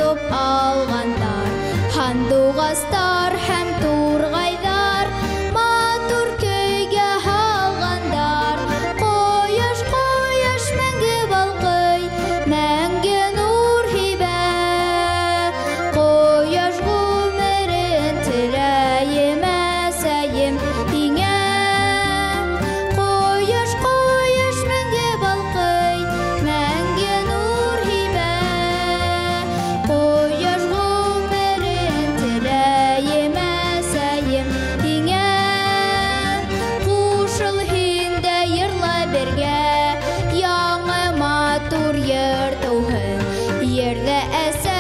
топ алғандар, хандуғастар һәм турғайдар, матур көйгә алғандар. Кояш, кояш мәңге балкый, мәңге нур һибә. Кояш ғүмерен теләйем әсәйем һиңә. Кояш, кояш мәңге балкый, мәңге нур һибә. Кояш ғүмерен теләйем әсәйем һиңә. Кушыл һин дә йырлай бергә, яңы матур йыр тыуһын, ерле әсә